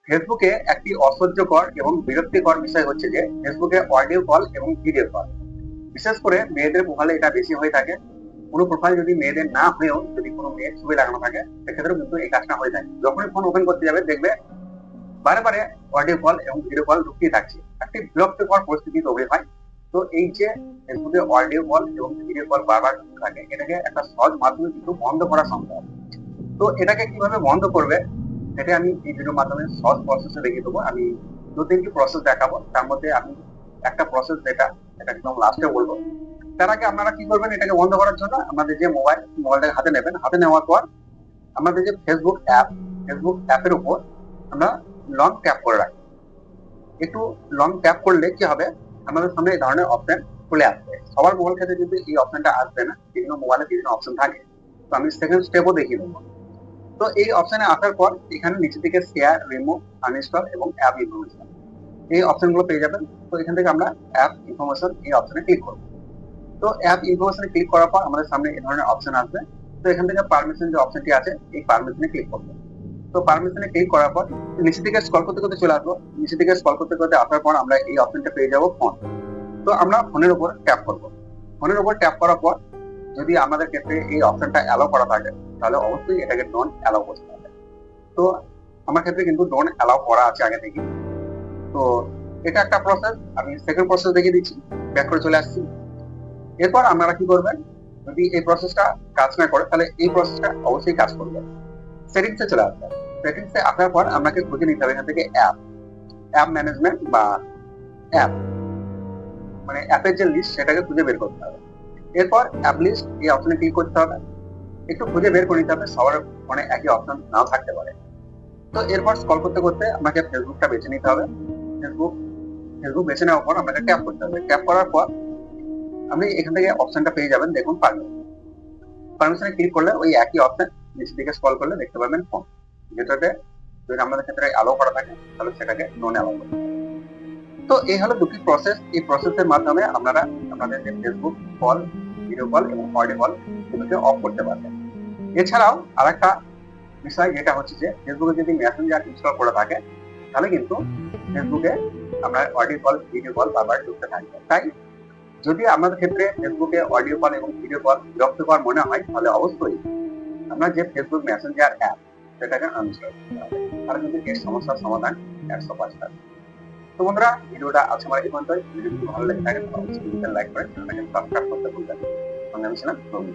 ফেসবুকে একটি অসহ্যকর এবং বিরক্তিকর বিষয় হচ্ছে যে ফেসবুকে অডিও কল এবং ভিডিও কল। বিশেষ করে মেয়েদের প্রোফাইলে এটা বেশি হয়ে থাকে। কোনো প্রোফাইল যদি মেয়েদের না হয়েও যদি কোনো মেয়ের ছবি লাগানো থাকে সেক্ষেত্রেও কিন্তু এই কাজটা হয়ে থাকে। যখনই ফোন ওপেন করতে যাবে দেখবে বারে বারে অডিও কল এবং ভিডিও কল ঢুকতেই থাকছে, একটি বিরক্তিকর পরিস্থিতি তৈরি হয়। তো এই যে ফেসবুকে অডিও কল এবং ভিডিও কল বারবার ঢুকতে থাকে, এটাকে একটা সহজ মাধ্যমে কিন্তু বন্ধ করা সম্ভব। তো এটাকে কিভাবে বন্ধ করবে সেটা আমি এই ভিডিওর মাধ্যমে সহজ প্রসেসে দেখিয়ে দেবো। আমি দু তিনটি প্রসেস দেখাবো, তার মধ্যে আমি একটা প্রসেস যেটা এটা একদম লাস্টে বলবো। তার আগে আপনারা কি করবেন, এটাকে বন্ধ করার জন্য আমাদের যে মোবাইলটাকে হাতে নেবেন, হাতে নেওয়ার পর আমাদের যে ফেসবুক অ্যাপের উপর আমরা লং ট্যাপ করে রাখি। একটু লং ট্যাপ করলে কি হবে, আমাদের সামনে এই ধরনের অপশন চলে আসবে। সবার মোবাইল ক্ষেত্রে কিন্তু এই অপশনটা আসবে না, বিভিন্ন মোবাইলে বিভিন্ন অপশন থাকে। তো আমি সেকেন্ড স্টেপও দেখিয়ে দেবো। তো এই অপশনে আসার পর এখানে নিচে থেকে শেয়ার, রিমুভ, আনইনস্টল এবং অ্যাপ ইনফরমেশন এই অপশনগুলো পেয়ে যাবেন। তো এখান থেকে আমরা অ্যাপ ইনফরমেশন এই অপশনে ক্লিক করব। তো অ্যাপ ইনফরমেশনে ক্লিক করার পর আমাদের সামনে এই ধরনের অপশন আসবে। তো এখান থেকে পারমিশন যে অপশনটি আছে এই পারমিশনে ক্লিক করবো। তো পারমিশনে ক্লিক করার পর নিচে থেকে স্ক্রল করতে করতে চলে আসবো। নিচে থেকে স্ক্রল করতে করতে আসার পর আমরা এই অপশনটা পেয়ে যাবো ফোন। তো আমরা ফোনের উপর ট্যাপ করব। ফোনের উপর ট্যাপ করার পর যদি আমাদের ক্ষেত্রে এই অপশনটা অ্যালাউ করা থাকে তাহলে অবশ্যই এটাকে ডোন্ট অ্যালাউ করতে হবে। তো আমার ক্ষেত্রে কিন্তু ডোন্ট অ্যালাউ করা আছে আগে থেকে। তো এটা একটা প্রসেস, আমি সেকেন্ড প্রসেস দেখিয়ে দিচ্ছি। ব্যাক করে চলে আসছি। এরপর আপনারা কি করবেন, যদি এই প্রসেসটা কাজ না করে তাহলে এই প্রসেসটা অবশ্যই কাজ করবে। সেটিংসে চলে আসবে। সেটিংসে আসার পর আপনাকে খুঁজে নিতে হবে এখান থেকে অ্যাপ ম্যানেজমেন্ট বা অ্যাপ, মানে অ্যাপের যে লিস্ট সেটাকে খুঁজে বের করতে হবে। এরপর অ্যাপ লিস্ট এই অপশনে ক্লিক করতে হবে। একটু খুঁজে বের করে নিতে হবে, সবার ফোনে একই অপশন নাও থাকতে পারে। তো এরপর স্ক্রল করতে করতে আমাকে ফেসবুকটা বেছে নিতে হবে। ফেসবুক ফেসবুক বেছে নেওয়ার পর আপনাকে ট্যাপ করতে হবে। ট্যাপ করার পর আপনি এখান থেকে অপশনটা পেয়ে যাবেন, দেখুন পারমিশনে ক্লিক করলে ওই একই অপশন নিচের দিকে স্ক্রল করলে দেখতে পাবেন ফোন, যেটাতে যদি আমাদের ক্ষেত্রে অ্যালাউ করা থাকে তাহলে সেটাকে নন অ্যালাউ করতে হবে। তো এই হলো দুটি প্রসেস। এই প্রসেসের মাধ্যমে আপনারা আপনাদের যে ফেসবুক কল, ভিডিও কল এবং অডিও কল দুটোকে অফ করতে পারবেন। এছাড়াও আরেকটা বিষয় যেটা হচ্ছে যে ফেসবুকে যদি মেসেঞ্জার ইনস্টল করে থাকে তাহলে কিন্তু ফেসবুকে আপনার অডিও কল, ভিডিও কল বারবার ঢুকতে থাকবে। তাই যদি আমাদের ক্ষেত্রে ফেসবুকে অডিও কল এবং ভিডিও কল বিরক্তিকর মনে হয় তাহলে অবশ্যই আপনার যে ফেসবুক মেসেঞ্জার অ্যাপ সেটাকে আনইনস্টল করতে হবে। তাহলে কিন্তু এই সমস্যার সমাধান 100%। তো বন্ধুরা, ভিডিওটা আজকে আমার এই পর্যন্তই। ভিডিও যদি ভালো লেগে থাকে তাহলে অবশ্যই লাইক করে চ্যানেলটাকে সাবস্ক্রাইব করতে ভুলবেন না। আমি ছিলাম রবি।